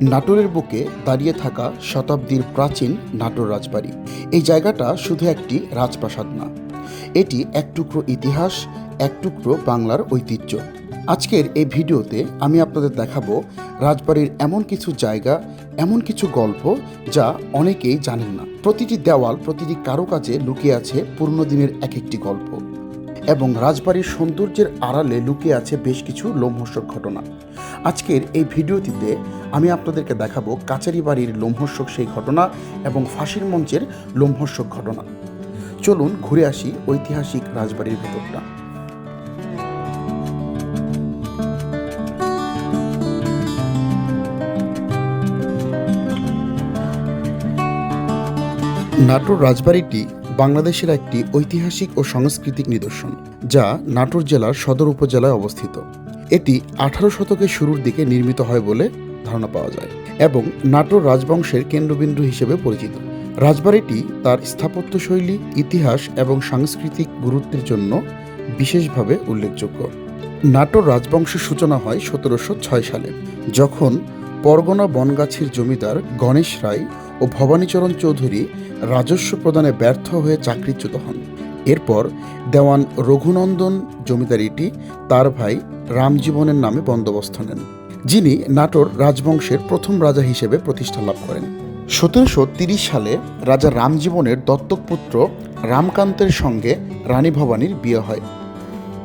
নাটোরের বুকে দাঁড়িয়ে থাকা শতাব্দীর প্রাচীন নাটোর রাজবাড়ি। এই জায়গাটা শুধু একটি রাজপ্রাসাদ না, এটি এক টুকরো ইতিহাস, এক টুকরো বাংলার ঐতিহ্য। আজকের এই ভিডিওতে আমি আপনাদের দেখাবো রাজবাড়ির এমন কিছু জায়গা, এমন কিছু গল্প যা অনেকেই জানেন না। প্রতিটি দেওয়াল, প্রতিটি কারুকাজে লুকিয়ে আছে পুরনো দিনের এক একটি গল্প, এবং রাজবাড়ির সৌন্দর্যের আড়ালে লুকিয়ে আছে বেশ কিছু লোমহর্ষক ঘটনা। আজকের এই ভিডিওটিতে আমি আপনাদেরকে দেখাবো কাচারি বাড়ির লোমহর্ষক সেই ঘটনা এবং ফাঁসির মঞ্চের লোমহর্ষক ঘটনা। চলুন ঘুরে আসি ঐতিহাসিক রাজবাড়ির ভেতরটা। নাটোর রাজবাড়িটি বাংলাদেশের একটি ঐতিহাসিক ও সাংস্কৃতিক নিদর্শন, যা নাটোর জেলার সদর উপজেলায় অবস্থিত। এটি 18 শতকের শুরুর দিকে নির্মিত হয় বলে ধারণা পাওয়া যায় এবং নাটোর রাজবংশের কেন্দ্রবিন্দু হিসেবে পরিচিত। রাজবাড়িটি তার স্থাপত্যশৈলী, ইতিহাস এবং সাংস্কৃতিক গুরুত্বের জন্য বিশেষভাবে উল্লেখযোগ্য। নাটোর রাজবংশের সূচনা হয় 1706 সালে, যখন পরগনা বনগাছির জমিদার গণেশ রায় ও ভবানীচরণ চৌধুরী রাজস্ব প্রদানে ব্যর্থ হয়ে চাকরিচ্যুত হন। এরপর দেওয়ান রঘুনন্দন জমিদারিটি তার ভাই রামজীবনের নামে বন্দোবস্ত নেন, যিনি নাটোর রাজবংশের প্রথম রাজা হিসেবে প্রতিষ্ঠা লাভ করেন। 1730 সালে রাজা রামজীবনের দত্তক পুত্র রামকান্তের সঙ্গে রানী ভবানীর বিয়ে হয়,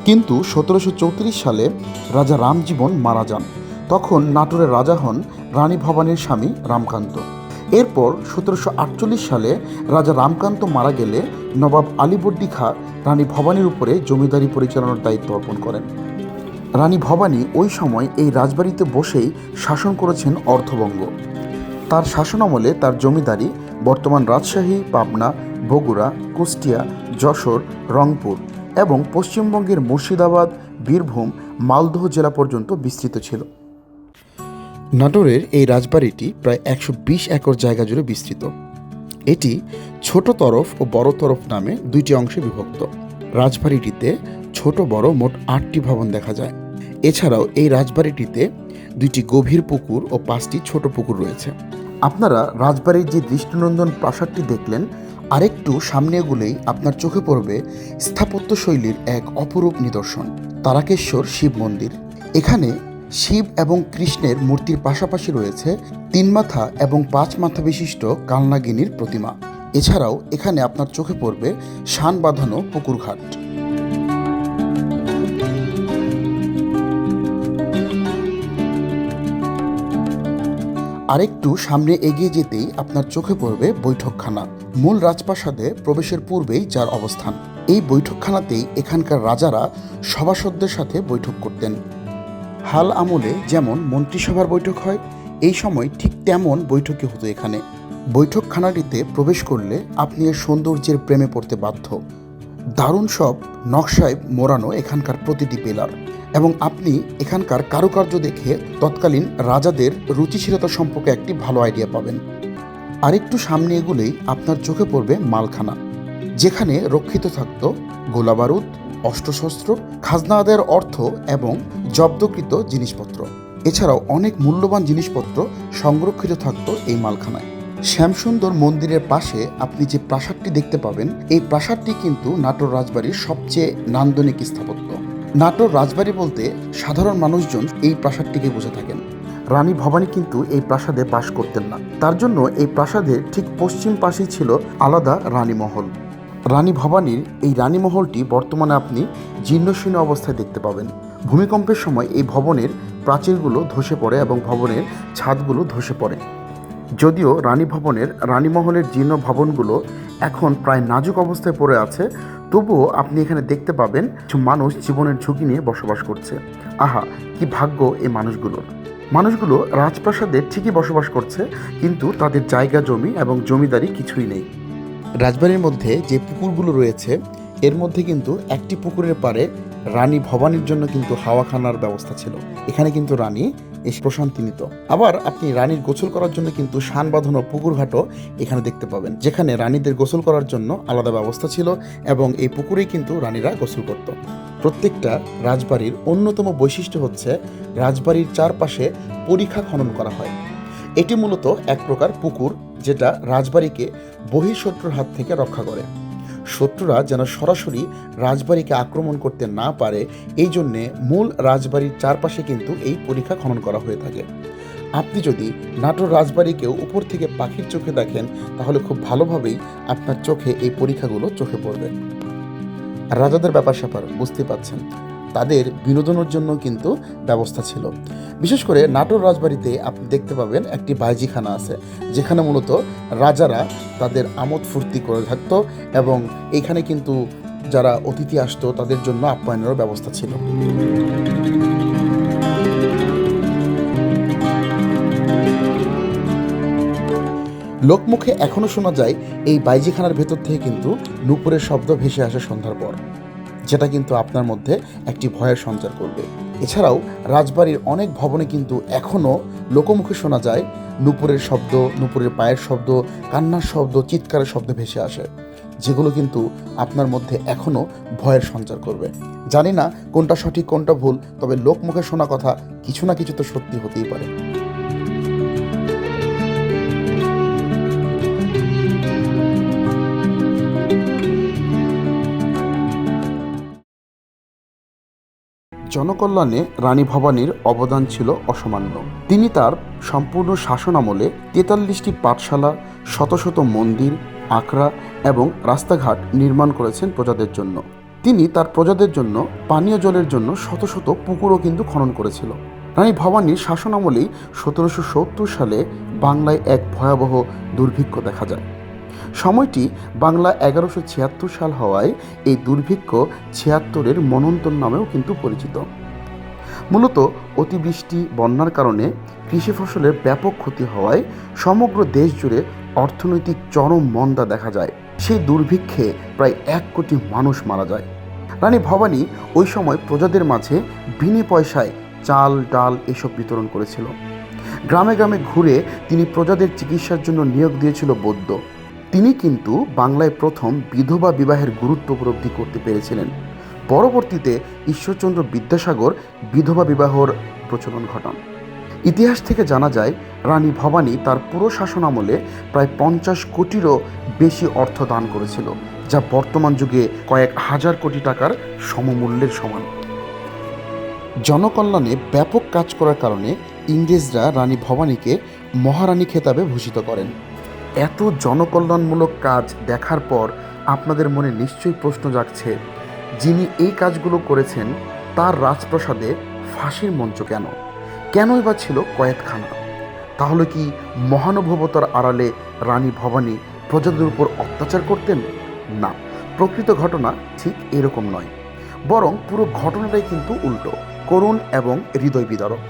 কিন্তু 1734 সালে রাজা রামজীবন মারা যান। তখন নাটোরের রাজা হন রানী ভবানীর স্বামী রামকান্ত। এরপর 1748 সালে রাজা রামকান্ত মারা গেলে নবাব আলীবর্দী খাঁ রানী ভবানীর উপরে জমিদারি পরিচালনার দায়িত্ব অর্পণ করেন। রানী ভবানী ওই সময় এই রাজবাড়িতে বসেই শাসন করেছেন অর্ধবঙ্গ। তার শাসনামলে তার জমিদারি বর্তমান রাজশাহী, পাবনা, বগুড়া, কুষ্টিয়া, যশোর, রংপুর এবং পশ্চিমবঙ্গের মুর্শিদাবাদ, বীরভূম, মালদহ জেলা পর্যন্ত বিস্তৃত ছিল। নাটোরের এই রাজবাড়িটি প্রায় 120 একর জায়গা জুড়ে বিস্তৃত। এটি ছোট তরফ ও বড় তরফ নামে দুইটি অংশে বিভক্ত। রাজবাড়িটিতে ছোট বড় মোট 8টি ভবন দেখা যায়। এছাড়াও এই রাজবাড়িটিতে 2টি গভীর পুকুর ও 5টি ছোট পুকুর রয়েছে। আপনারা রাজবাড়ির যে দৃষ্টিনন্দন প্রাসাদটি দেখলেন, আরেকটু সামনে এগুলেই আপনার চোখে পড়বে স্থাপত্যশৈলীর এক অপরূপ নিদর্শন, তারকেশ্বর শিব মন্দির। এখানে শিব এবং কৃষ্ণের মূর্তির পাশাপাশি রয়েছে 3 মাথা এবং 5 মাথা বিশিষ্ট কালনাগিনীর প্রতিমা। এছাড়াও এখানে আপনার চোখে পড়বে শান বাঁধানো পুকুরঘাট। আরেকটু সামনে এগিয়ে যেতেই আপনার চোখে পড়বে বৈঠকখানা, মূল রাজপ্রাসাদে প্রবেশের পূর্বেই যার অবস্থান। এই বৈঠকখানাতেই এখানকার রাজারা সভাসদদের সাথে বৈঠক করতেন। হাল আমলে যেমন মন্ত্রিসভার বৈঠক হয়, এই সময় ঠিক তেমন বৈঠকই হতো এখানে। বৈঠকখানাটিতে প্রবেশ করলে আপনি এর সৌন্দর্যের প্রেমে পড়তে বাধ্য। দারুণ সব নকশায় মোড়ানো এখানকার প্রতিটি পিলার, এবং আপনি এখানকার কারুকার্য দেখে তৎকালীন রাজাদের রুচিশীলতা সম্পর্কে একটি ভালো আইডিয়া পাবেন। আরেকটু সামনে এগুলেই আপনার চোখে পড়বে মালখানা, যেখানে রক্ষিত থাকত গোলাবারুদ, অস্ত্রশস্ত্র, খাজনা আদায়ের অর্থ এবং জব্দকৃত জিনিসপত্র। এছাড়াও অনেক মূল্যবান জিনিসপত্র সংরক্ষিত থাকত এই মালখানায়। শ্যামসুন্দর মন্দিরের পাশে আপনি যে প্রাসাদটি দেখতে পাবেন, এই প্রাসাদটি কিন্তু নাটোর রাজবাড়ির সবচেয়ে নান্দনিক স্থাপত্য। নাটোর রাজবাড়ি বলতে সাধারণ মানুষজন এই প্রাসাদটিকে বুঝে থাকেন। রানী ভবানী কিন্তু এই প্রাসাদে বাস করতেন না, তার জন্য এই প্রাসাদের ঠিক পশ্চিম পাশেই ছিল আলাদা রানীমহল। রানী ভবানীর এই রানীমহলটি বর্তমানে আপনি জীর্ণশীর্ণ অবস্থায় দেখতে পাবেন। ভূমিকম্পের সময় এই ভবনের প্রাচীরগুলো ধসে পড়ে এবং ভবনের ছাদগুলো ধসে পড়ে। যদিও রানীমহলের জীর্ণ ভবনগুলো এখন প্রায় নাজুক অবস্থায় পড়ে আছে, তবুও আপনি এখানে দেখতে পাবেন কিছু মানুষ জীবনের ঝুঁকি নিয়ে বসবাস করছে। আহা, কি ভাগ্য এই মানুষগুলো রাজপ্রাসাদে ঠিকই বসবাস করছে, কিন্তু তাদের জায়গা জমি এবং জমিদারি কিছুই নেই। রাজবাড়ির মধ্যে যে পুকুরগুলো রয়েছে, এর মধ্যে কিন্তু একটি পুকুরের পাড়ে রানী ভবানীর জন্য কিন্তু হাওয়াখানার ব্যবস্থা ছিল। এখানে কিন্তু রানী এসে প্রশান্তি নিত। আবার আপনি রানীর গোসল করার জন্য কিন্তু শান বাঁধানো পুকুরঘাটও এখানে দেখতে পাবেন, যেখানে রানীদের গোসল করার জন্য আলাদা ব্যবস্থা ছিল এবং এই পুকুরেই কিন্তু রানীরা গোসল করত। প্রত্যেকটা রাজবাড়ির অন্যতম বৈশিষ্ট্য হচ্ছে রাজবাড়ির চারপাশে পরিখা খনন করা হয়। এটি মূলত এক প্রকার পুকুর, যেটা রাজবাড়িকে বহিঃশত্রুর হাত থেকে রক্ষা করে। শত্রুরা যেন সরাসরি রাজবাড়িকে আক্রমণ করতে না পারে, এই জন্যে মূল রাজবাড়ির চারপাশে কিন্তু এই পরিখা খনন করা হয়ে থাকে। আপনি যদি নাটোর রাজবাড়িকেও উপর থেকে পাখির চোখে দেখেন, তাহলে খুব ভালোভাবেই আপনার চোখে এই পরিখাগুলো চোখে পড়বে। রাজাদের ব্যাপার স্যাপার বুঝতে পাচ্ছেন, তাদের বিনোদনের জন্য কিন্তু ব্যবস্থা ছিল। বিশেষ করে নাটোর রাজবাড়িতে আপনি দেখতে পাবেন একটি বাইজিখানা আছে, যেখানে মূলত রাজারা তাদের আমোদ ফুর্তি করে থাকতো, এবং এইখানে কিন্তু যারা অতিথি আসতো তাদের জন্য আপ্যায়নেরও ব্যবস্থা ছিল। লোকমুখে এখনও শোনা যায় এই বাইজিখানার ভেতর থেকে কিন্তু নূপুরের শব্দ ভেসে আসে সন্ধ্যার পর, যেটা কিন্তু আপনার মধ্যে একটি ভয়ের সঞ্চার করবে। এছাড়াও রাজবাড়ির অনেক ভবনে কিন্তু এখনও লোকমুখে শোনা যায় নূপুরের শব্দ, নূপুরের পায়ের শব্দ, কান্নার শব্দ, চিৎকারের শব্দ ভেসে আসে, যেগুলো কিন্তু আপনার মধ্যে এখনও ভয়ের সঞ্চার করবে। জানি না কোনটা সঠিক কোনটা ভুল, তবে লোকমুখে শোনা কথা কিছু না কিছু তো সত্যি হতেই পারে। জনকল্যাণে রানী ভবানীর অবদান ছিল অসামান্য। তিনি তার সম্পূর্ণ শাসন আমলে 43টি পাঠশালা, শত শত মন্দির, আখড়া এবং রাস্তাঘাট নির্মাণ করেছেন প্রজাদের জন্য। তিনি তার প্রজাদের জন্য পানীয় জলের জন্য শত শত পুকুরও কিন্তু খনন করেছিল। রানী ভবানীর শাসন আমলেই 1770 সালে বাংলায় এক ভয়াবহ দুর্ভিক্ষ দেখা যায়। সময়টি বাংলা 1176 সাল হওয়ায় এই দুর্ভিক্ষ 76-এর মনন্তর নামেও কিন্তু পরিচিত। মূলত অতিবৃষ্টি, বন্যার কারণে কৃষি ফসলের ব্যাপক ক্ষতি হওয়ায় সমগ্র দেশ জুড়ে অর্থনৈতিক চরম মন্দা দেখা যায়। সেই দুর্ভিক্ষে প্রায় 1 কোটি মানুষ মারা যায়। রানী ভবানী ওই সময় প্রজাদের মাঝে বিনে পয়সায় চাল, ডাল এসব বিতরণ করেছিল। গ্রামে গ্রামে ঘুরে তিনি প্রজাদের চিকিৎসার জন্য নিয়োগ দিয়েছিল বৈদ্য। তিনি কিন্তু বাংলায় প্রথম বিধবা বিবাহের গুরুত্ব উপলব্ধি করতে পেরেছিলেন। পরবর্তীতে ঈশ্বরচন্দ্র বিদ্যাসাগর বিধবা বিবাহর প্রচলন ঘটান। ইতিহাস থেকে জানা যায় রানী ভবানী তার পুরো শাসন আমলে প্রায় 50 কোটিরও বেশি অর্থ দান করেছিল, যা বর্তমান যুগে কয়েক হাজার কোটি টাকার সমমূল্যের সমান। জনকল্যাণে ব্যাপক কাজ করার কারণে ইংরেজরা রানী ভবানীকে মহারানী খেতাবে ভূষিত করেন। এত জনকল্যাণমূলক কাজ দেখার পর আপনাদের মনে নিশ্চয়ই প্রশ্ন জাগছে, যিনি এই কাজগুলো করেছেন তার রাজপ্রাসাদে ফাঁসির মঞ্চ কেনই বা ছিল কয়েকখানা? তাহলে কি মহানুভবতার আড়ালে রানী ভবানী প্রজাদের উপর অত্যাচার করতেন? না, প্রকৃত ঘটনা ঠিক এরকম নয়, বরং পুরো ঘটনাটাই কিন্তু উল্টো, করুণ এবং হৃদয় বিদারক।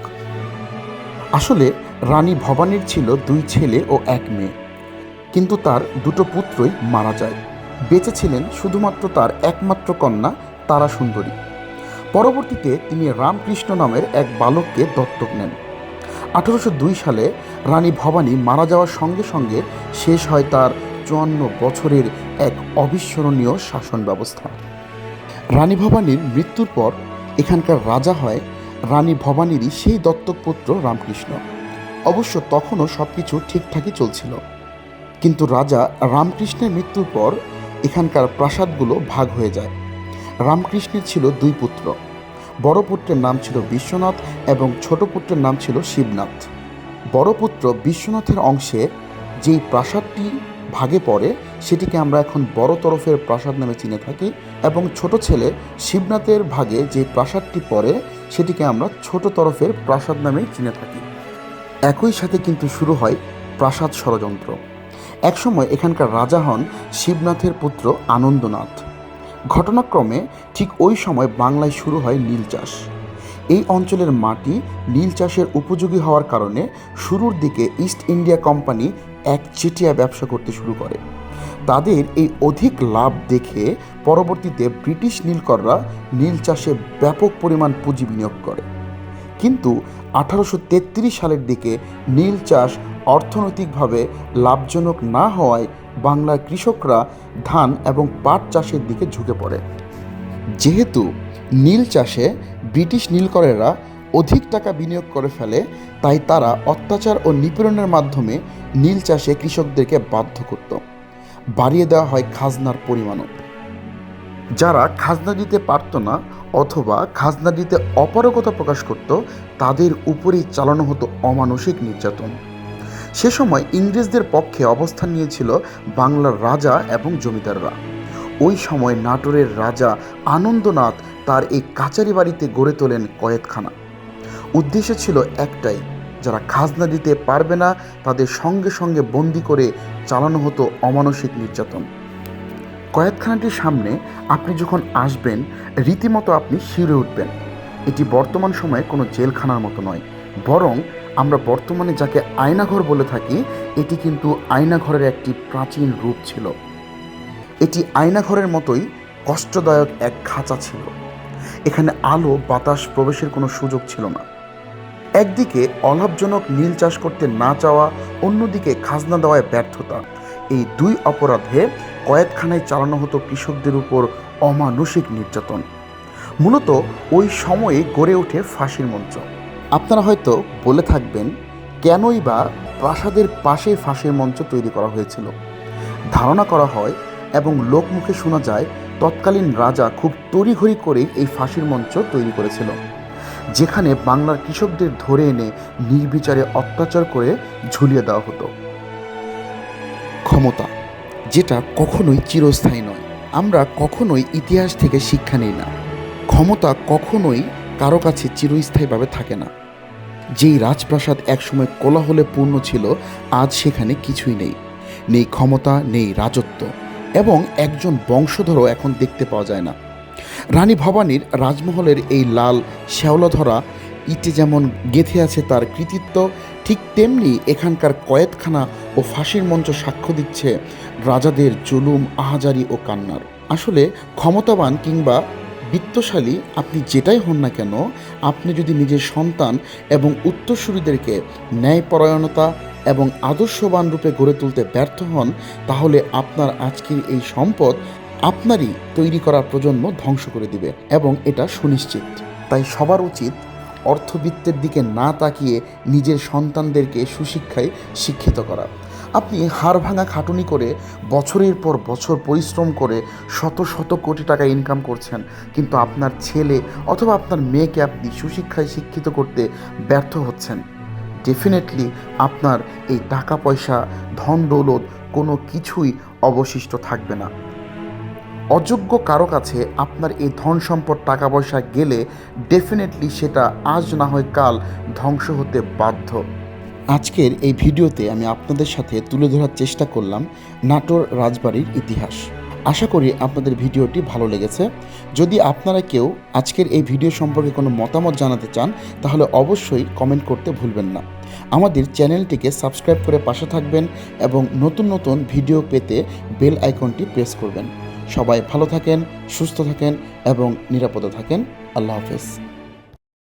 আসলে রানী ভবানীর ছিল 2 ছেলে ও 1 মেয়ে, কিন্তু তার 2টো পুত্রই মারা যায়। বেঁচে ছিলেন শুধুমাত্র তার একমাত্র কন্যা তারা সুন্দরী। পরবর্তীতে তিনি রামকৃষ্ণ নামের এক বালককে দত্তক নেন। 1802 সালে রানী ভবানী মারা যাওয়ার সঙ্গে সঙ্গে শেষ হয় তার 54 বছরের এক অবিস্মরণীয় শাসন ব্যবস্থা। রানী ভবানীর মৃত্যুর পর এখানকার রাজা হয় রানী ভবানীরই সেই দত্তক পুত্র রামকৃষ্ণ। অবশ্য তখনও সব কিছু ঠিকঠাকই চলছিল, কিন্তু রাজা রামকৃষ্ণের মৃত্যুর পর এখানকার প্রাসাদগুলো ভাগ হয়ে যায়। রামকৃষ্ণের ছিল 2 পুত্র। বড় পুত্রের নাম ছিল বিশ্বনাথ এবং ছোট পুত্রের নাম ছিল শিবনাথ। বড় পুত্র বিশ্বনাথের অংশে যেই প্রাসাদটি ভাগে পড়ে সেটিকে আমরা এখন বড় তরফের প্রাসাদ নামে চিনে থাকি, এবং ছোট ছেলে শিবনাথের ভাগে যে প্রাসাদটি পড়ে সেটিকে আমরা ছোট তরফের প্রাসাদ নামেই চিনে থাকি। একই সাথে কিন্তু শুরু হয় প্রাসাদ ষড়যন্ত্র। একসময় এখানকার রাজা হন শিবনাথের পুত্র আনন্দনাথ। ঘটনাক্রমে ঠিক ওই সময় বাংলায় শুরু হয় নীল চাষ। এই অঞ্চলের মাটি নীল চাষের উপযোগী হওয়ার কারণে শুরুর দিকে ইস্ট ইন্ডিয়া কোম্পানি একচেটিয়া ব্যবসা করতে শুরু করে। তাদের এই অধিক লাভ দেখে পরবর্তীতে ব্রিটিশ নীলকররা নীল চাষে ব্যাপক পরিমাণ পুঁজি বিনিয়োগ করে। কিন্তু 1833 সালের দিকে নীল চাষ অর্থনৈতিকভাবে লাভজনক না হওয়ায় বাংলার কৃষকরা ধান এবং পাট চাষের দিকে ঝুঁকে পড়ে। যেহেতু নীল চাষে ব্রিটিশ নীলকরেরা অধিক টাকা বিনিয়োগ করে ফেলে, তাই তারা অত্যাচার ও নিপীড়নের মাধ্যমে নীল চাষে কৃষকদেরকে বাধ্য করত। বাড়িয়ে দেওয়া হয় খাজনার পরিমাণও। যারা খাজনা দিতে পারত না অথবা খাজনা দিতে অপারগতা প্রকাশ করত, তাদের উপরেই চালানো হতো অমানসিক নির্যাতন। সে সময় ইংরেজদের পক্ষে অবস্থান নিয়েছিল বাংলার রাজা এবং জমিদাররা। ওই সময় নাটোরের রাজা আনন্দনাথ তার এই কাচারি বাড়িতে গড়ে তোলেন কয়েদখানা। উদ্দেশ্য ছিল একটাই, যারা খাজনা দিতে পারবে না তাদের সঙ্গে সঙ্গে বন্দি করে চালানো হতো অমানসিক নির্যাতন। কয়েদখানাটির সামনে আপনি যখন আসবেন, রীতিমতো আপনি শিউরে উঠবেন। এটি বর্তমান সময়ে কোনো জেলখানার মতো নয়, বরং আমরা বর্তমানে যাকে আয়নাঘর বলে থাকি, এটি কিন্তু আয়নাঘরের একটি প্রাচীন রূপ ছিল। এটি আয়নাঘরের মতোই কষ্টদায়ক এক খাঁচা ছিল। এখানে আলো বাতাস প্রবেশের কোনো সুযোগ ছিল না। একদিকে অলাভজনক নীল চাষ করতে না চাওয়া, অন্যদিকে খাজনা দেওয়ায় ব্যর্থতা, এই দুই অপরাধে কয়েদখানায় চালানো হতো কৃষকদের উপর অমানুষিক নির্যাতন। মূলত ওই সময়ে গড়ে ওঠে ফাঁসির মঞ্চ। আপনারা হয়তো বলে থাকবেন, কেনই বা প্রাসাদের পাশে ফাঁসির মঞ্চ তৈরি করা হয়েছিল? ধারণা করা হয় এবং লোকমুখে শোনা যায়, তৎকালীন রাজা খুব তড়িঘড়ি করেই এই ফাঁসির মঞ্চ তৈরি করেছিল, যেখানে বাংলার কৃষকদের ধরে এনে নির্বিচারে অত্যাচার করে ঝুলিয়ে দেওয়া হতো। ক্ষমতা, যেটা কখনোই চিরস্থায়ী নয়। আমরা কখনোই ইতিহাস থেকে শিক্ষা নেই না। ক্ষমতা কখনোই কারো কাছে চিরস্থায়ীভাবে থাকে না। যেই রাজপ্রাসাদ একসময় কোলাহলে পূর্ণ ছিল, আজ সেখানে কিছুই নেই। নেই ক্ষমতা, নেই রাজত্ব, এবং একজন বংশধরও এখন দেখতে পাওয়া যায় না। রানী ভবানীর রাজমহলের এই লাল শ্যাওলাধরা ইটে যেমন গেঁথে আছে তার কৃতিত্ব, ঠিক তেমনি এখানকার কয়েদখানা ও ফাঁসির মঞ্চ সাক্ষ্য দিচ্ছে রাজাদের জুলুম, আহাজারি ও কান্নার। আসলে ক্ষমতাবান কিংবা বিত্তশালী আপনি যেটাই হন না কেন, আপনি যদি নিজের সন্তান এবং উত্তরসূরিদেরকে ন্যায়পরায়ণতা এবং আদর্শবান রূপে গড়ে তুলতে ব্যর্থ হন, তাহলে আপনার আজকের এই সম্পদ আপনারই তৈরি করা প্রজন্ম ধ্বংস করে দিবে, এবং এটা সুনিশ্চিত। তাই সবার উচিত অর্থবিত্তের দিকে না তাকিয়ে নিজের সন্তানদেরকে সুশিক্ষায় শিক্ষিত করা। আপনি হাড় ভাঙা খাটুনি করে বছরের পর বছর পরিশ্রম করে শত শত কোটি টাকা ইনকাম করছেন, কিন্তু আপনার ছেলে অথবা আপনার মেয়েকে আপনি সুশিক্ষায় শিক্ষিত করতে ব্যর্থ হচ্ছেন। ডেফিনেটলি আপনার এই টাকা পয়সা, ধন দৌলত কোনো কিছুই অবশিষ্ট থাকবে না। অযোগ্য কারো কাছে আপনার এই ধন সম্পদ, টাকা পয়সা গেলে ডেফিনেটলি সেটা আজ না হয় কাল ধ্বংস হতে বাধ্য। আজকের এই ভিডিওতে আমি আপনাদের সাথে তুলে ধরার চেষ্টা করলাম নাটোর রাজবাড়ির ইতিহাস। আশা করি আপনাদের ভিডিওটি ভালো লেগেছে। যদি আপনারা কেউ আজকের এই ভিডিও সম্পর্কে কোনো মতামত জানাতে চান, তাহলে অবশ্যই কমেন্ট করতে ভুলবেন না। আমাদের চ্যানেলটিকে সাবস্ক্রাইব করে পাশে থাকবেন এবং নতুন নতুন ভিডিও পেতে বেল আইকনটি প্রেস করবেন। সবাই ভালো থাকেন, সুস্থ থাকেন এবং নিরাপদে থাকেন। আল্লাহ হাফেজ।